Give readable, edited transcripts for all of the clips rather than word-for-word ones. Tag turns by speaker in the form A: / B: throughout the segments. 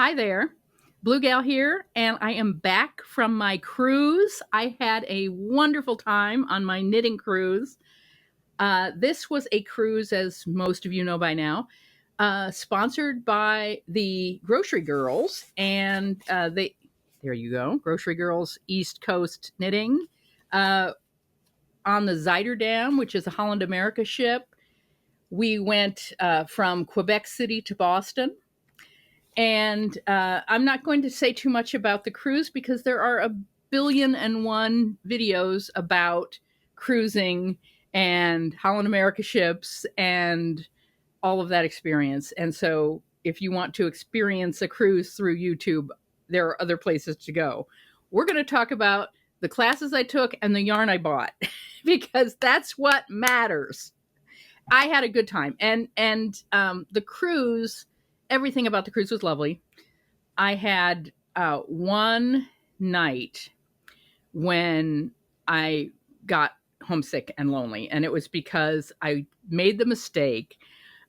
A: Hi there, Blue Gal here, and I am back from my cruise. I had a wonderful time on my knitting cruise. This was a cruise, as most of you know by now, sponsored by the Grocery Girls, and there you go, Grocery Girls East Coast Knitting, uh, on the Zuiderdam, which is a Holland America ship. We went from Quebec City to Boston. And I'm not going to say too much about the cruise because there are a billion and one videos about cruising and Holland America ships and all of that experience. And so if you want to experience a cruise through YouTube, there are other places to go. We're going to talk about the classes I took and the yarn I bought because that's what matters. I had a good time. And the cruise, everything about the cruise was lovely. I had one night when I got homesick and lonely, and it was because I made the mistake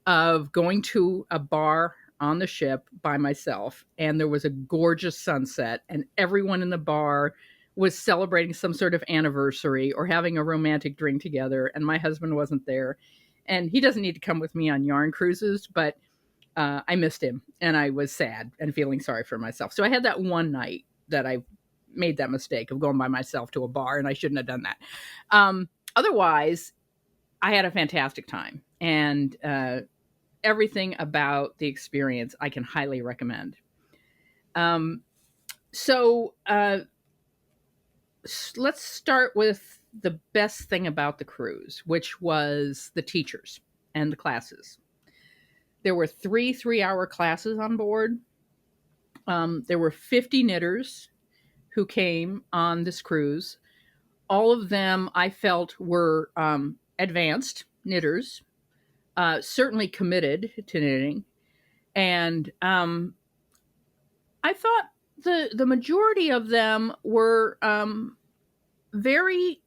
A: of going to a bar on the ship by myself, and there was a gorgeous sunset, and everyone in the bar was celebrating some sort of anniversary or having a romantic drink together, and my husband wasn't there. And he doesn't need to come with me on yarn cruises, but I missed him, and I was sad and feeling sorry for myself. So I had that one night that I made that mistake of going by myself to a bar, and I shouldn't have done that. Otherwise, I had a fantastic time, and everything about the experience I can highly recommend. So let's start with the best thing about the cruise, which was the teachers and the classes. There were 3 3-hour classes on board. There were 50 knitters who came on this cruise. All of them, I felt, were advanced knitters, certainly committed to knitting. And I thought the majority of them were very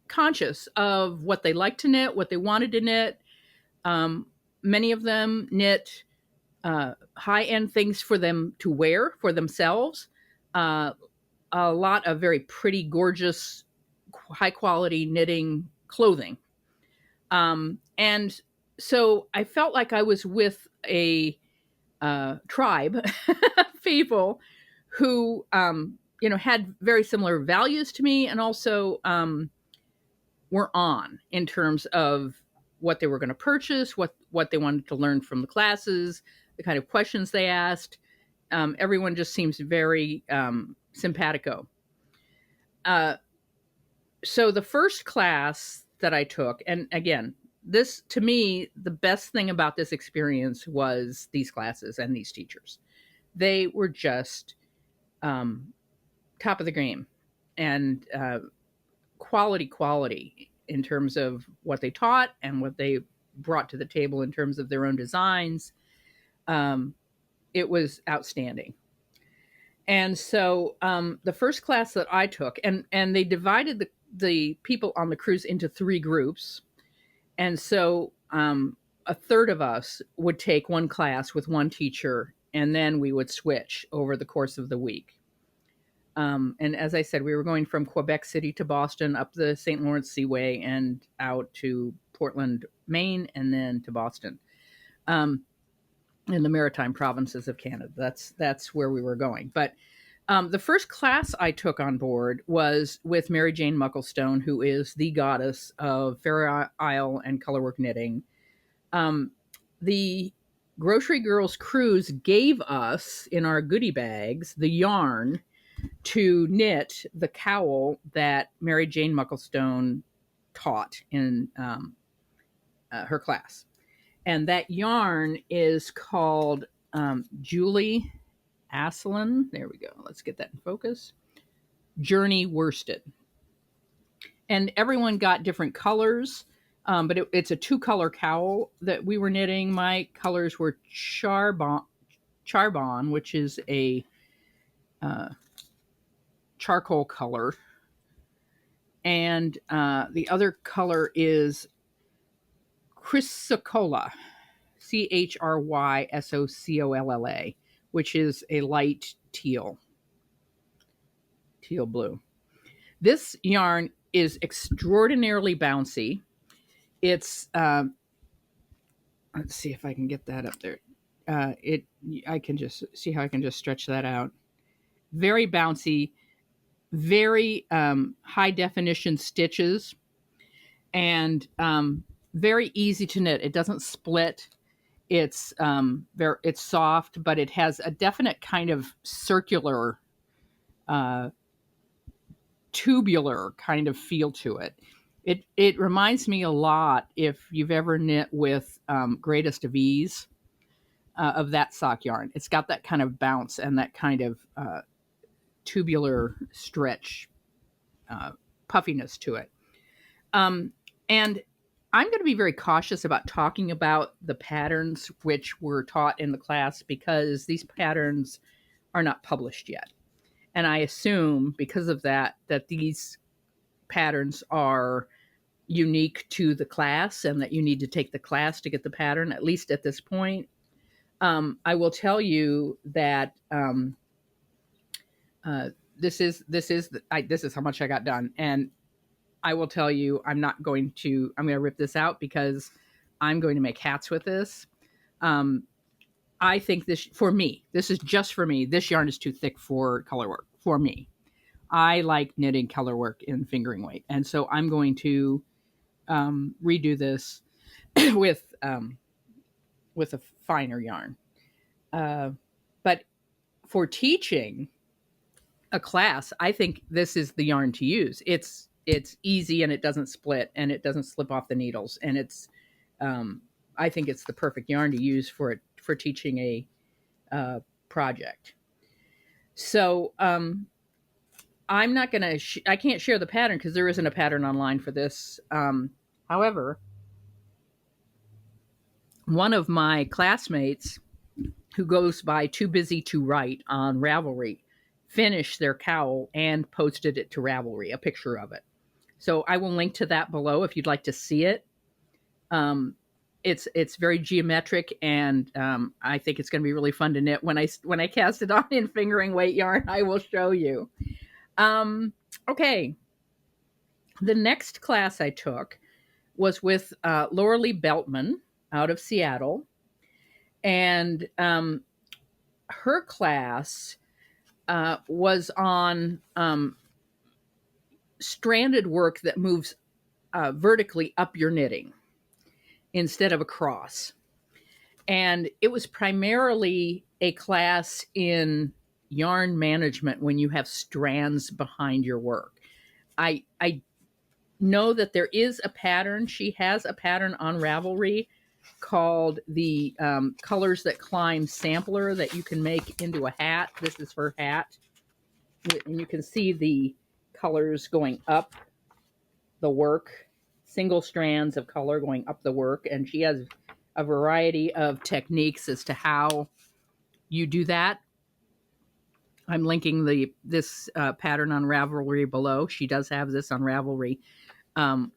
A: conscious of what they liked to knit, what they wanted to knit. Many of them knit high-end things for them to wear for themselves. A lot of very pretty, gorgeous, high-quality knitting clothing. And so I felt like I was with a tribe of people who, had very similar values to me, and also were on in terms of what they were going to purchase, what they wanted to learn from the classes, the kind of questions they asked. Everyone just seems very simpatico. So the first class that I took, and again, this, to me, the best thing about this experience was these classes and these teachers. They were just top of the game, and quality in terms of what they taught and what they brought to the table in terms of their own designs. It was outstanding. And so the first class that I took, and they divided the people on the cruise into 3 groups. And so a third of us would take one class with one teacher, and then we would switch over the course of the week. And as I said, we were going from Quebec City to Boston, up the St. Lawrence Seaway, and out to Portland, Maine, and then to Boston, in the Maritime provinces of Canada. That's where we were going. But the first class I took on board was with Mary Jane Mucklestone, who is the goddess of Fair Isle and colorwork knitting. The Grocery Girls Cruise gave us, in our goodie bags, the yarn to knit the cowl that Mary Jane Mucklestone taught in her class. And that yarn is called Julie Asselin. There we go. Let's get that in focus. Journey Worsted. And everyone got different colors, but it's a 2-color cowl that we were knitting. My colors were Charbon, which is a charcoal color, and the other color is Chrysocolla, Chrysocolla, which is a light teal blue. This yarn is extraordinarily bouncy. It's let's see if I can get that up there. I can just see how I can just stretch that out. Very bouncy, very high definition stitches, and very easy to knit. It doesn't split. It's soft, but it has a definite kind of circular, tubular kind of feel to it. It reminds me a lot, if you've ever knit with Greatest of Ease, of that sock yarn. It's got that kind of bounce and that kind of tubular stretch, puffiness to it. And I'm going to be very cautious about talking about the patterns which were taught in the class, because these patterns are not published yet. And I assume because of that these patterns are unique to the class and that you need to take the class to get the pattern, at least at this point. I will tell you that this is how much I got done. And I will tell you, I'm going to rip this out because I'm going to make hats with this. I think this is just for me. This yarn is too thick for color work for me. I like knitting color work in fingering weight. And so I'm going to redo this with a finer yarn. But for teaching a class, I think this is the yarn to use. It's easy and it doesn't split and it doesn't slip off the needles. And it's, I think it's the perfect yarn to use for teaching a project. So I'm not going to, I can't share the pattern because there isn't a pattern online for this. However, one of my classmates who goes by Too Busy to Write on Ravelry finished their cowl and posted it to Ravelry, a picture of it. So I will link to that below if you'd like to see it. It's very geometric, and I think it's going to be really fun to knit. When I cast it on in fingering weight yarn, I will show you. Okay. The next class I took was with Laura Lee Beltman out of Seattle. And her class was on stranded work that moves vertically up your knitting instead of across. And it was primarily a class in yarn management when you have strands behind your work. I know that there is a pattern. She has a pattern on Ravelry called the Colors That Climb Sampler that you can make into a hat. This is her hat. And you can see the colors going up the work, single strands of color going up the work. And she has a variety of techniques as to how you do that. I'm linking this pattern on Ravelry below. She does have this on Ravelry.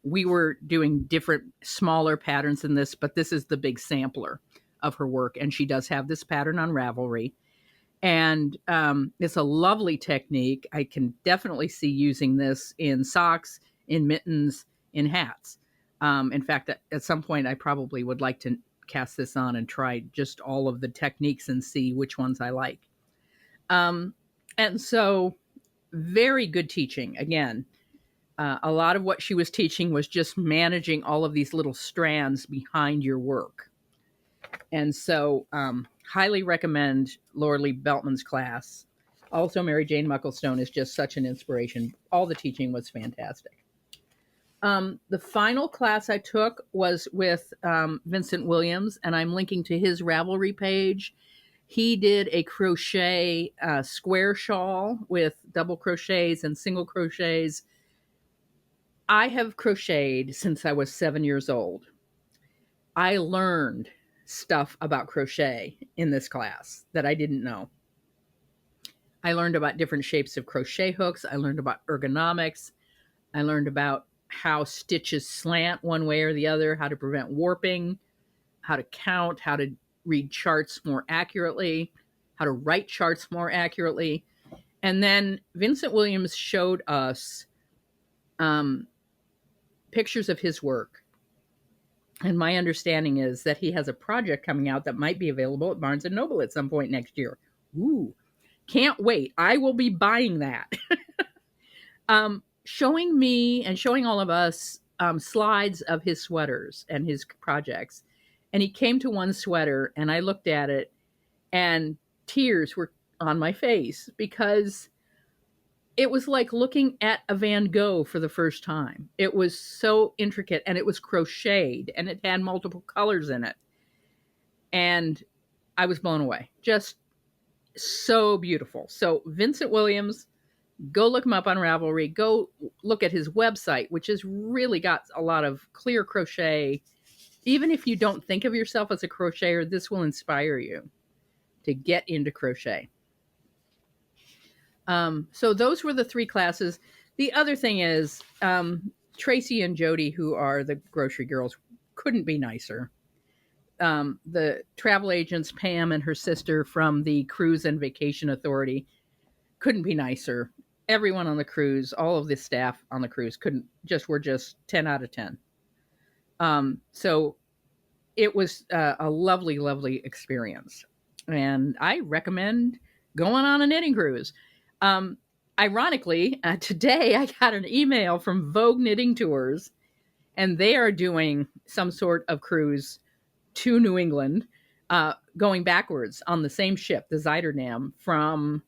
A: We were doing different smaller patterns than this, but this is the big sampler of her work. And she does have this pattern on Ravelry. And it's a lovely technique. I can definitely see using this in socks, in mittens, in hats. In fact, at some point, I probably would like to cast this on and try just all of the techniques and see which ones I like. And so very good teaching. Again, a lot of what she was teaching was just managing all of these little strands behind your work. And so highly recommend Laura Lee Beltman's class. Also, Mary Jane Mucklestone is just such an inspiration. All the teaching was fantastic. The final class I took was with Vincent Williams, and I'm linking to his Ravelry page. He did a crochet square shawl with double crochets and single crochets. I have crocheted since I was 7 years old. I learned stuff about crochet in this class that I didn't know. I learned about different shapes of crochet hooks. I learned about ergonomics. I learned about how stitches slant one way or the other, how to prevent warping, how to count, how to read charts more accurately, how to write charts more accurately. And then Vincent Williams showed us pictures of his work. And my understanding is that he has a project coming out that might be available at Barnes & Noble at some point next year. Ooh, can't wait. I will be buying that. Showing me and showing all of us slides of his sweaters and his projects. And he came to one sweater and I looked at it and tears were on my face because it was like looking at a Van Gogh for the first time. It was so intricate and it was crocheted and it had multiple colors in it. And I was blown away. Just so beautiful. So Vincent Williams, go look him up on Ravelry. Go look at his website, which has really got a lot of clear crochet. Even if you don't think of yourself as a crocheter, this will inspire you to get into crochet. So those were the 3 classes. The other thing is, Tracy and Jody, who are the grocery girls, couldn't be nicer. The travel agents, Pam and her sister from the Cruise and Vacation Authority, couldn't be nicer. Everyone on the cruise, all of the staff on the cruise were just 10 out of 10. So it was a lovely, lovely experience. And I recommend going on a knitting cruise. Ironically, today I got an email from Vogue Knitting Tours, and they are doing some sort of cruise to New England, going backwards on the same ship, the Zuiderdam, from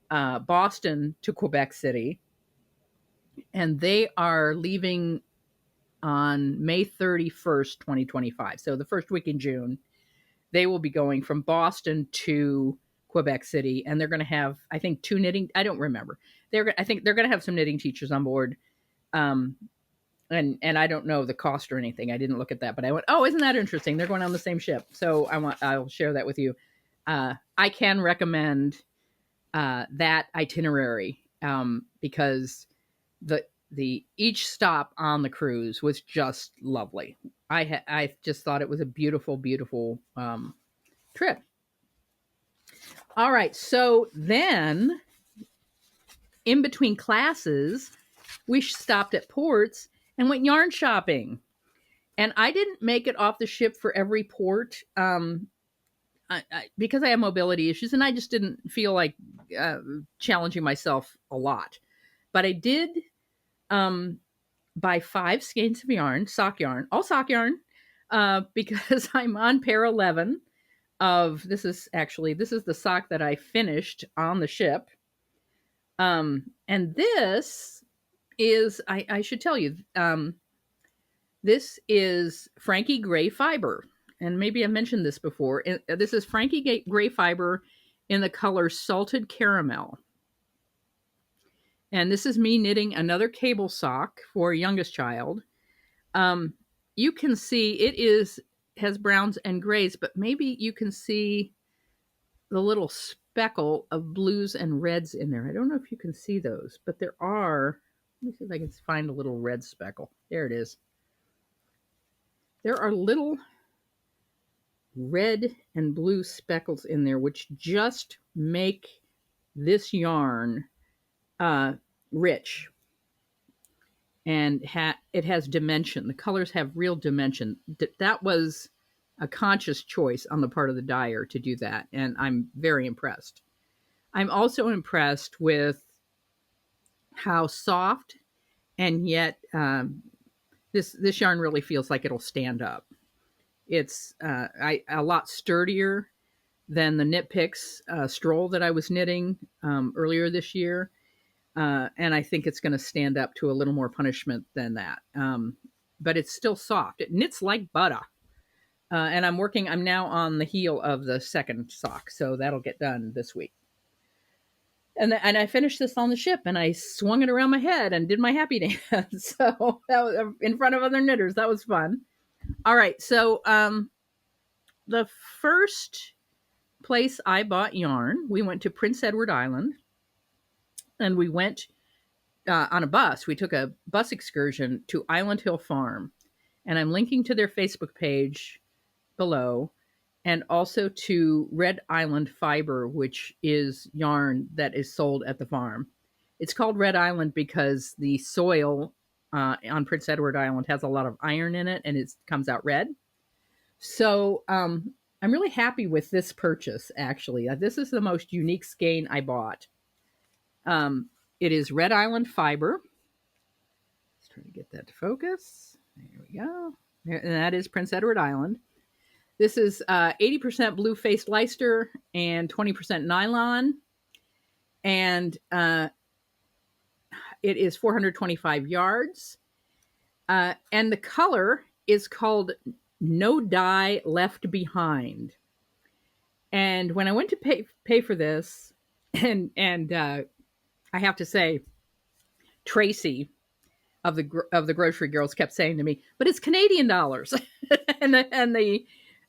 A: Boston to Quebec City. And they are leaving on May 31st, 2025. So the first week in June, they will be going from Boston to Quebec City, and they're going to have, I think, 2 knitting. I don't remember. I think they're going to have some knitting teachers on board. And I don't know the cost or anything. I didn't look at that, but I went, oh, isn't that interesting? They're going on the same ship. So I'll share that with you. I can recommend that itinerary because the each stop on the cruise was just lovely. I just thought it was a beautiful, beautiful trip. All right, so then in between classes, we stopped at ports and went yarn shopping. And I didn't make it off the ship for every port because I have mobility issues, and I just didn't feel like challenging myself a lot. But I did buy 5 skeins of yarn, all sock yarn, because I'm on pair 11 of, this is the sock that I finished on the ship. And this is, I should tell you, this is Frankie Gray fiber. And maybe I mentioned this before. This is Frankie Gray fiber in the color Salted Caramel. And this is me knitting another cable sock for youngest child. You can see it has browns and grays, but maybe you can see the little speckle of blues and reds in there. I don't know if you can see those, but there are. Let me see if I can find a little red speckle. There it is. There are little red and blue speckles in there, which just make this yarn rich. And it has dimension. The colors have real dimension. That was a conscious choice on the part of the dyer to do that, and I'm very impressed. I'm also impressed with how soft and yet this yarn really feels like it'll stand up. It's a lot sturdier than the Knit Picks stroll that I was knitting earlier this year. And I think it's going to stand up to a little more punishment than that. But it's still soft. It knits like butter. And I'm now on the heel of the second sock. So that'll get done this week. And I finished this on the ship, and I swung it around my head and did my happy dance. So that was in front of other knitters. That was fun. All right. So the first place I bought yarn, we went to Prince Edward Island. And we went on a bus. We took a bus excursion to Island Hill Farm. And I'm linking to their Facebook page below. and also to Red Island Fiber, which is yarn that is sold at the farm. It's called Red Island because the soil on Prince Edward Island has a lot of iron in it and it comes out red. So I'm really happy with this purchase, actually. This is the most unique skein I bought. It is Red Island Fiber. Let's try to get that to focus. There we go. And that is Prince Edward Island. This is 80% blue-faced Leicester and 20% nylon. And it is 425 yards. And the color is called No Dye Left Behind. And when I went to pay for this, and I have to say, Tracy of the grocery girls kept saying to me, "But it's Canadian dollars," and the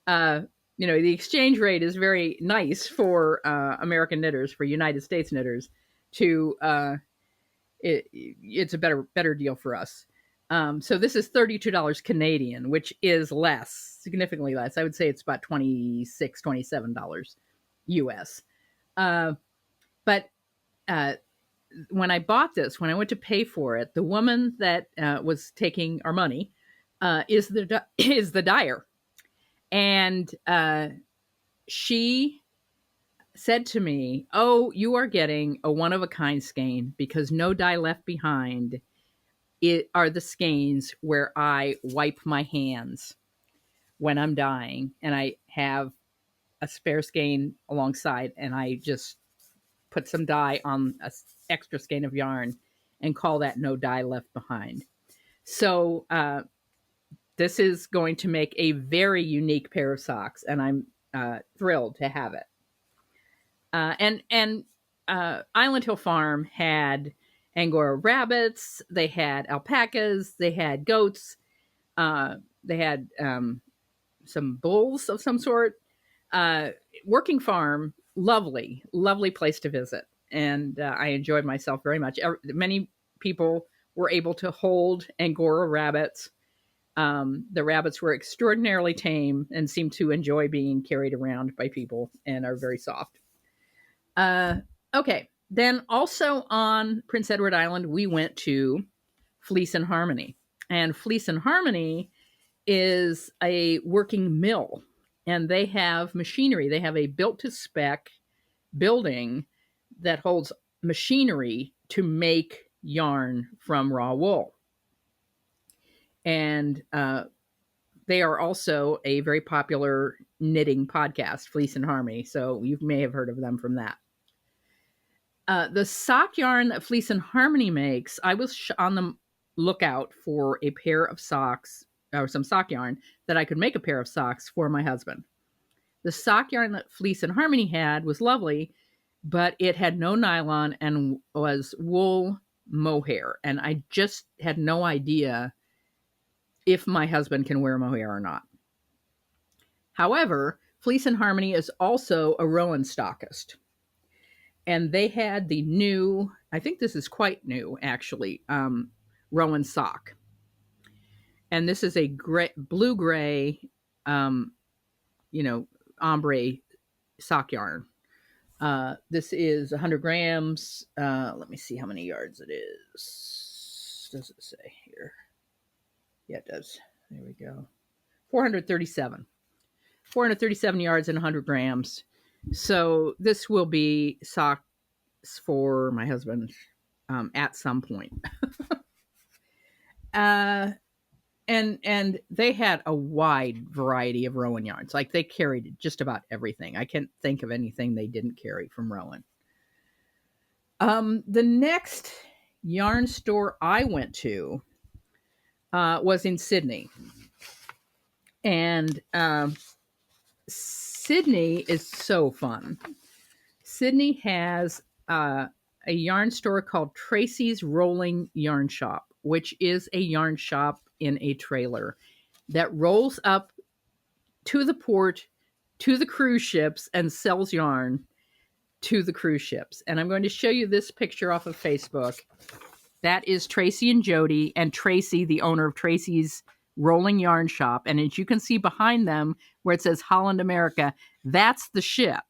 A: the exchange rate is very nice for American knitters, for United States knitters. It's a better deal for us. So this is $32 Canadian, which is less, significantly less. I would say it's about $26, $27 US. But when I bought this, when I went to pay for it, the woman that was taking our money is the dyer. And she said to me, "Oh, you are getting a one-of-a-kind skein because No Dye Left Behind are the skeins where I wipe my hands when I'm dyeing, and I have a spare skein alongside, and I just put some dye on an extra skein of yarn and call that No Dye Left Behind." So this is going to make a very unique pair of socks, and I'm thrilled to have it. And Island Hill Farm had Angora rabbits, they had alpacas, they had goats, they had some bulls of some sort. Working farm, lovely place to visit, and I enjoyed myself very much. Many people were able to hold Angora rabbits. The rabbits were extraordinarily tame and seemed to enjoy being carried around by people and are very soft. Okay. Then also on Prince Edward Island, we went to Fleece and Harmony. And Fleece and Harmony is a working mill, and they have machinery. They have a built-to-spec building that holds machinery to make yarn from raw wool. And they are also a very popular knitting podcast, Fleece and Harmony. So you may have heard of them from that. The sock yarn that Fleece and Harmony makes, I was on the lookout for a pair of socks or some sock yarn that I could make a pair of socks for my husband. The sock yarn that Fleece and Harmony had was lovely, but it had no nylon and was wool mohair. And I just had no idea if my husband can wear mohair or not. However, Fleece and Harmony is also a Rowan stockist. And they had the new, I think this is quite new actually, Rowan sock. And this is a blue-gray, ombre sock yarn. This is 100 grams. Let me see how many yards it is. Does it say here? Yeah, it does. There we go. 437. 437 yards and 100 grams. So this will be socks for my husband at some point. And they had a wide variety of Rowan yarns. Like they carried just about everything. I can't think of anything they didn't carry from Rowan. The next yarn store I went to was in Sydney. And Sydney is so fun. Sydney has a yarn store called Tracys Rolling Yarn Shop, which is a yarn shop in a trailer that rolls up to the port, to the cruise ships, and sells yarn to the cruise ships. And I'm going to show you this picture off of Facebook. That is Tracy and Jody, and Tracy, the owner of Tracy's Rolling Yarn Shop. And as you can see behind them where it says Holland, America, that's the ship.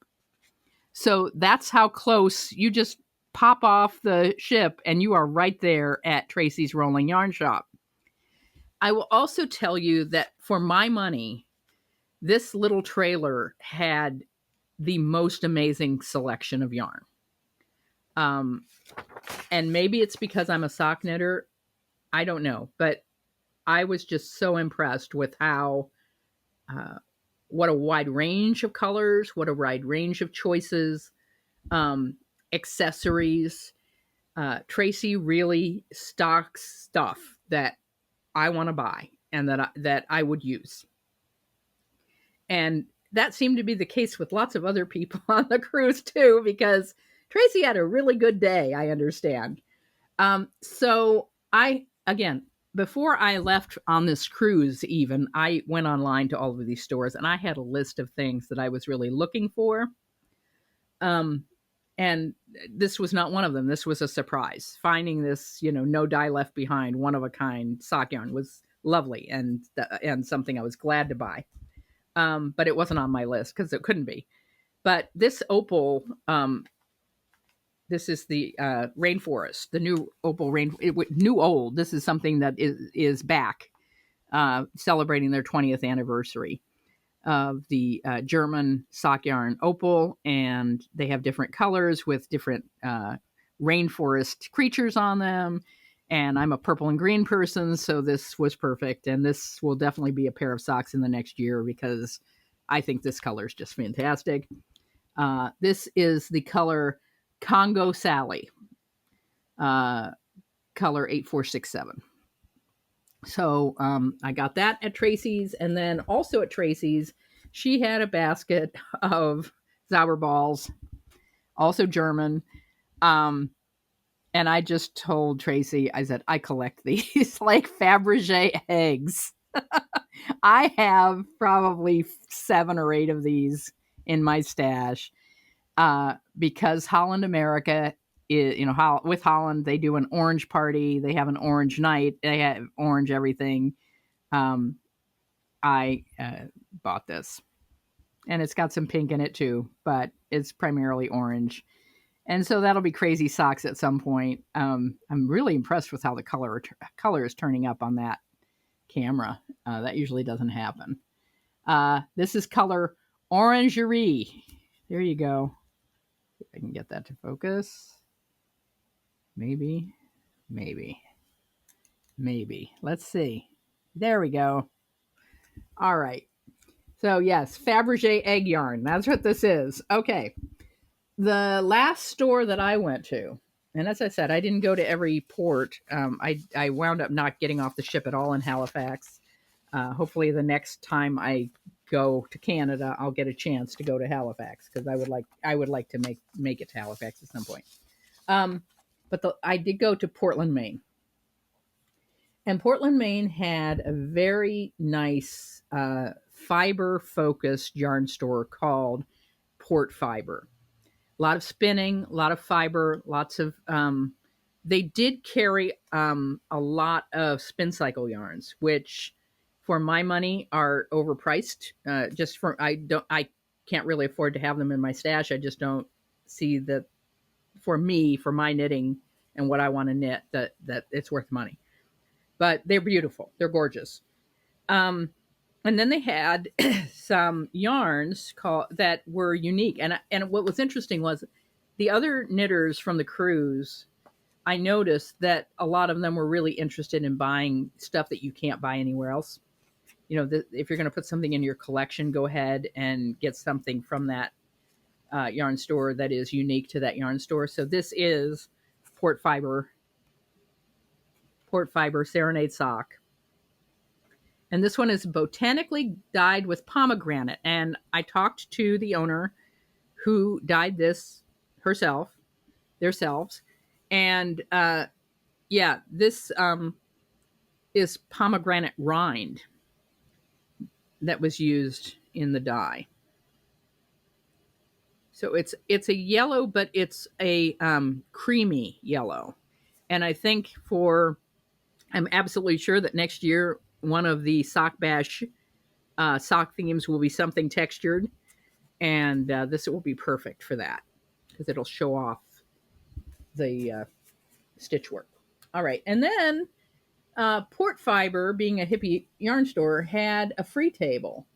A: So that's how close you just pop off the ship and you are right there at Tracys Rolling Yarn Shop. I will also tell you that for my money, this little trailer had the most amazing selection of yarn. And maybe it's because I'm a sock knitter. I don't know, but I was just so impressed with how, what a wide range of colors, what a wide range of choices, accessories. Tracy really stocks stuff that I want to buy and that I would use. And that seemed to be the case with lots of other people on the cruise too, because Tracy had a really good day, I understand. So again, before I left on this cruise even, I went online to all of these stores and I had a list of things that I was really looking for. And this was not one of them. This was a surprise. Finding this, no dye left behind, one of a kind sock yarn was lovely and something I was glad to buy. But it wasn't on my list because it couldn't be. But this opal, this is the rainforest, the new opal new old. This is something that is back, celebrating their 20th anniversary of the German sock yarn opal, and they have different colors with different rainforest creatures on them. And I'm a purple and green person, so this was perfect. And this will definitely be a pair of socks in the next year because I think this color is just fantastic. This is the color Congo Sally, color 8467. So I got that at Tracys, and then also at Tracys, she had a basket of Zauberballs, also German. And I just told Tracy, I said, I collect these like Fabergé eggs. I have probably 7 or 8 of these in my stash because Holland, America, is, with Holland, they do an orange party. They have an orange night. They have orange everything. I bought this. And it's got some pink in it too, but it's primarily orange. And so that'll be crazy socks at some point. I'm really impressed with how the color is turning up on that camera. That usually doesn't happen. This is color Orangerie. There you go. See if I can get that to focus. Maybe. Let's see. There we go. All right. So yes, Fabergé egg yarn. That's what this is. Okay. The last store that I went to, and as I said, I didn't go to every port. I wound up not getting off the ship at all in Halifax. Hopefully the next time I go to Canada, I'll get a chance to go to Halifax because I would like to make it to Halifax at some point. But I did go to Portland, Maine. And Portland, Maine had a very nice fiber-focused yarn store called Port Fiber. A lot of spinning, a lot of fiber, lots of... they did carry a lot of spin cycle yarns, which for my money are overpriced. I can't really afford to have them in my stash. I just don't see that for my knitting and what I want to knit, that it's worth money. But they're beautiful. They're gorgeous. And then they had some yarns that were unique. And what was interesting was the other knitters from the cruise, I noticed that a lot of them were really interested in buying stuff that you can't buy anywhere else. If you're going to put something in your collection, go ahead and get something from that yarn store that is unique to that yarn store. So this is Port Fiber Serenade sock. And this one is botanically dyed with pomegranate. And I talked to the owner who dyed this themselves. And this is pomegranate rind that was used in the dye. So it's a yellow, but it's a creamy yellow. And I think I'm absolutely sure that next year one of the sock bash sock themes will be something textured, and this will be perfect for that because it'll show off the stitch work. All right, and then Port Fiber, being a hippie yarn store, had a free table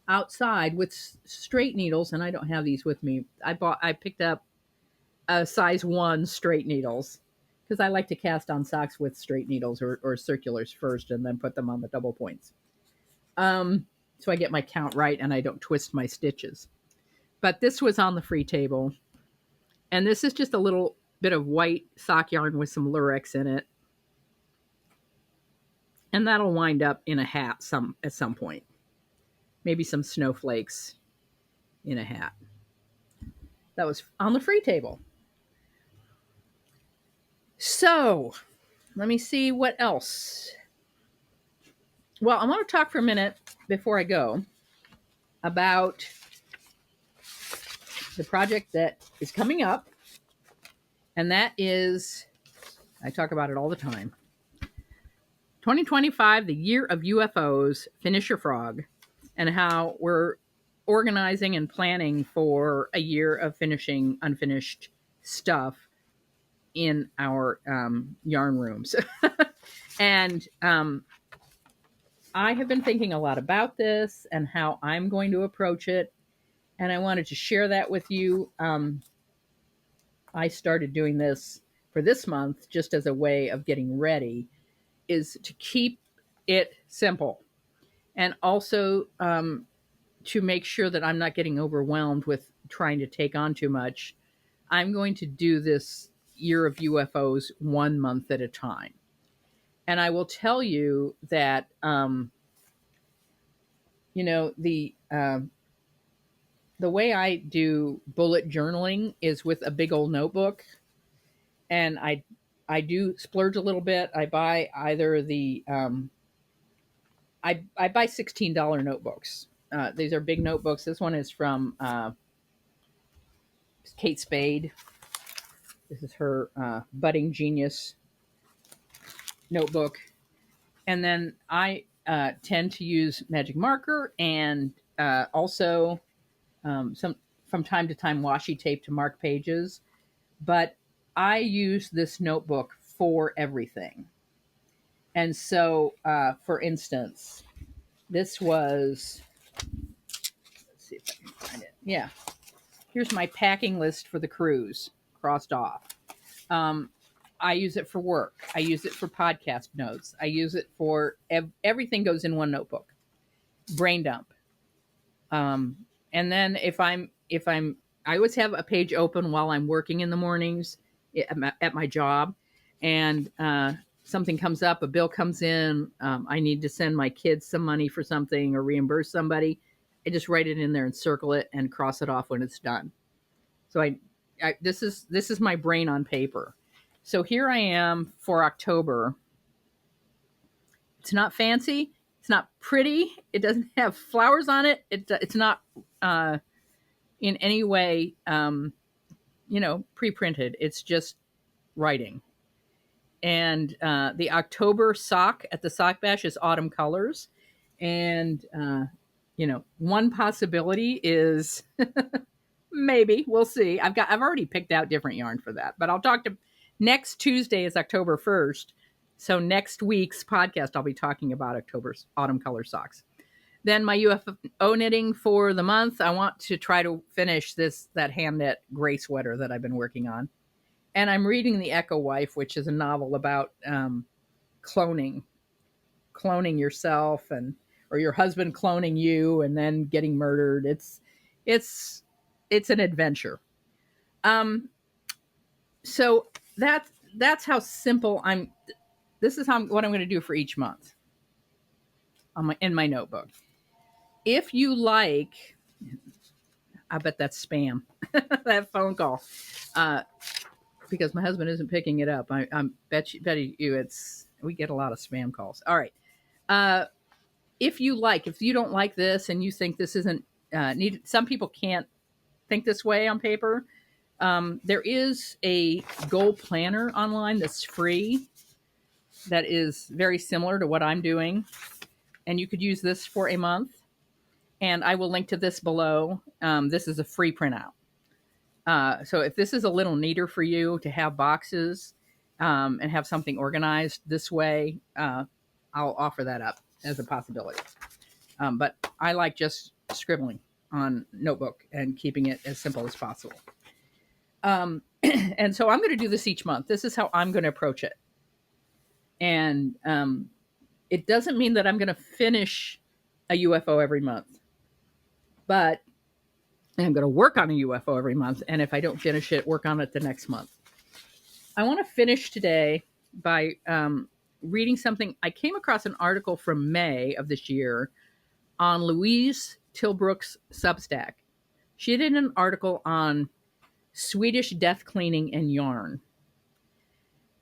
A: outside with straight needles, and I don't have these with me. I picked up a size 1 straight needles because I like to cast on socks with straight needles or circulars first and then put them on the double points. So I get my count right and I don't twist my stitches. But this was on the free table, and this is just a little bit of white sock yarn with some lurex in it, and that'll wind up in a hat at some point. Maybe some snowflakes in a hat. That was on the free table. So let me see what else. Well, I want to talk for a minute before I go about the project that is coming up, and that is, I talk about it all the time, 2025, the year of UFOs, Finish Your Frog, and how we're organizing and planning for a year of finishing unfinished stuff in our yarn rooms. And I have been thinking a lot about this and how I'm going to approach it, and I wanted to share that with you. I started doing this for this month just as a way of getting ready, is to keep it simple, and also to make sure that I'm not getting overwhelmed with trying to take on too much. I'm going to do this year of UFOs 1 month at a time. And I will tell you that, the way I do bullet journaling is with a big old notebook. And I do splurge a little bit. I buy either the, I buy $16 notebooks. These are big notebooks. This one is from Kate Spade. This is her Budding Genius notebook. And then I tend to use magic marker and also from time to time washi tape to mark pages. But I use this notebook for everything. And so, for instance, this was, let's see if I can find it. Yeah. Here's my packing list for the cruise, crossed off. I use it for work. I use it for podcast notes. I use it for everything goes in one notebook. Brain dump. And then if I always have a page open while I'm working in the mornings at my job, and something comes up, a bill comes in, I need to send my kids some money for something or reimburse somebody, I just write it in there and circle it and cross it off when it's done. So this is my brain on paper. So here I am for October. It's not fancy. It's not pretty. It doesn't have flowers on it. It's not in any way, pre-printed. It's just writing. And the October sock at the Sock Bash is autumn colors. And, one possibility is maybe, we'll see. I've already picked out different yarn for that, but I'll talk to, next Tuesday is October 1st. So next week's podcast, I'll be talking about October's autumn color socks. Then my UFO knitting for the month, I want to try to finish that hand knit gray sweater that I've been working on. And I'm reading The Echo Wife, which is a novel about cloning yourself or your husband cloning you and then getting murdered. It's an adventure. So that's how simple this is what I'm going to do for each month in my notebook. If you like, I bet that's spam, that phone call, because my husband isn't picking it up. I bet you we get a lot of spam calls. All right. If you don't like this and you think this isn't needed, some people can't think this way on paper. There is a goal planner online that's free. that is very similar to what I'm doing. And you could use this for a month. And I will link to this below. This is a free printout. So if this is a little neater for you to have boxes and have something organized this way, I'll offer that up as a possibility. But I like just scribbling on notebook and keeping it as simple as possible. And so I'm going to do this each month. This is how I'm going to approach it. And it doesn't mean that I'm going to finish a UFO every month, but I'm going to work on a UFO every month. And if I don't finish it, work on it the next month. I want to finish today by reading something. I came across an article from May of this year on Louise Tilbrook's Substack. She did an article on Swedish death cleaning and yarn.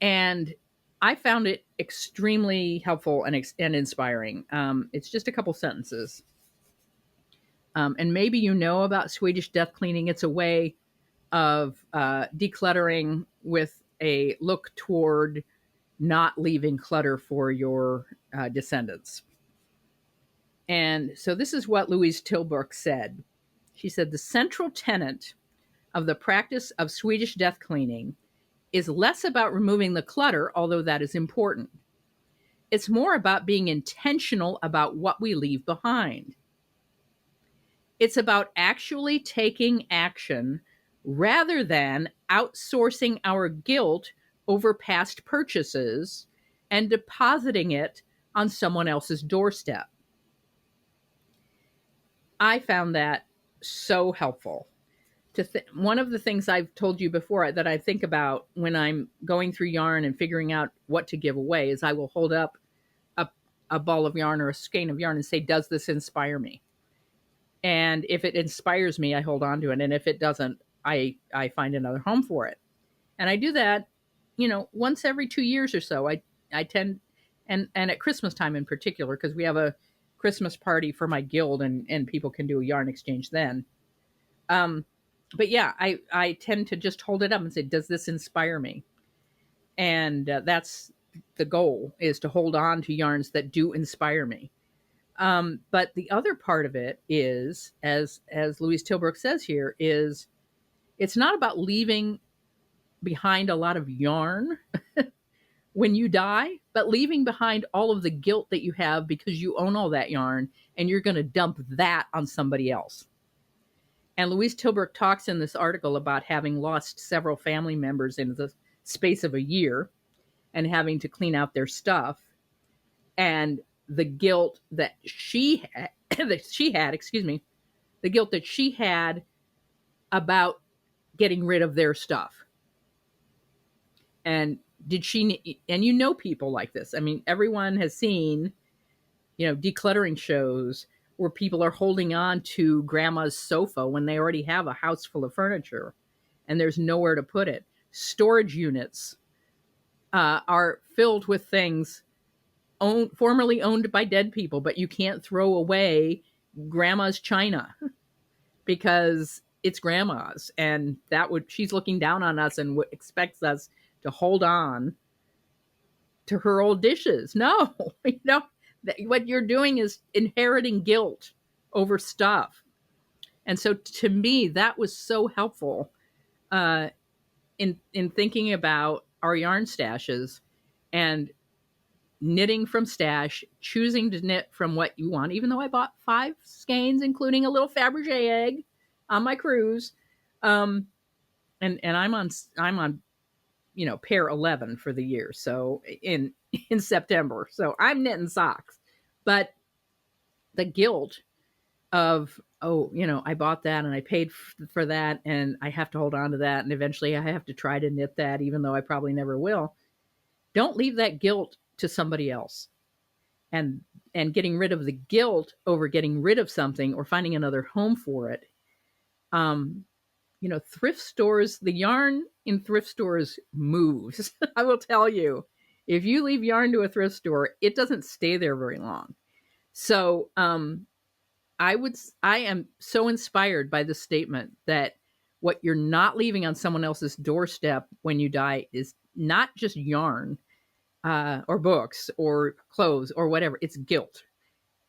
A: And I found it extremely helpful and inspiring. It's just a couple sentences. And maybe you know about Swedish death cleaning. It's a way of decluttering with a look toward not leaving clutter for your descendants. And so this is what Louise Tilbrook said. She said, the central tenet of the practice of Swedish death cleaning is less about removing the clutter, although that is important. It's more about being intentional about what we leave behind. It's about actually taking action rather than outsourcing our guilt over past purchases and depositing it on someone else's doorstep. I found that so helpful. One of the things I've told you before that I think about when I'm going through yarn and figuring out what to give away is I will hold up a ball of yarn or a skein of yarn and say, does this inspire me? And if it inspires me, I hold on to it. And if it doesn't, I find another home for it. And I do that, once every 2 years or so. I tend, and at Christmas time in particular, because we have a Christmas party for my guild and people can do a yarn exchange then. But yeah, I tend to just hold it up and say, does this inspire me? And that's the goal, is to hold on to yarns that do inspire me. But the other part of it is, as Louise Tilbrook says here, is it's not about leaving behind a lot of yarn when you die, but leaving behind all of the guilt that you have because you own all that yarn and you're going to dump that on somebody else. And Louise Tilbrook talks in this article about having lost several family members in the space of a year and having to clean out their stuff, and the guilt that she had, the guilt that she had about getting rid of their stuff. And and people like this. I mean, everyone has seen, decluttering shows where people are holding on to grandma's sofa when they already have a house full of furniture and there's nowhere to put it. Storage units are filled with things formerly owned by dead people, but you can't throw away grandma's china because it's grandma's, and she's looking down on us and expects us to hold on to her old dishes. No, what you're doing is inheriting guilt over stuff. And so to me, that was so helpful in thinking about our yarn stashes and knitting from stash, choosing to knit from what you want, even though I bought 5 skeins, including a little Fabergé egg on my cruise. And I'm on pair 11 for the year. So in September, so I'm knitting socks, but the guilt of, I bought that and I paid for that and I have to hold on to that. And eventually I have to try to knit that, even though I probably never will. Don't leave that guilt to somebody else. And getting rid of the guilt over getting rid of something or finding another home for it. Thrift stores, the yarn in thrift stores moves. I will tell you, if you leave yarn to a thrift store, it doesn't stay there very long. So, I am so inspired by the statement that what you're not leaving on someone else's doorstep when you die is not just yarn, or books or clothes or whatever. It's guilt.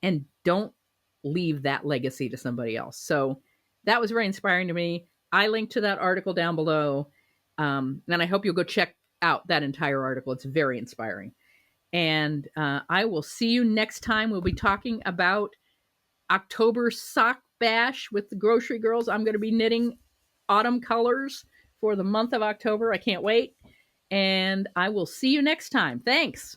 A: And don't leave that legacy to somebody else. So that was very inspiring to me. I linked to that article down below. And I hope you'll go check out that entire article. It's very inspiring. And I will see you next time. We'll be talking about October sock bash with the grocery girls. I'm going to be knitting autumn colors for the month of October. I can't wait. And I will see you next time. Thanks.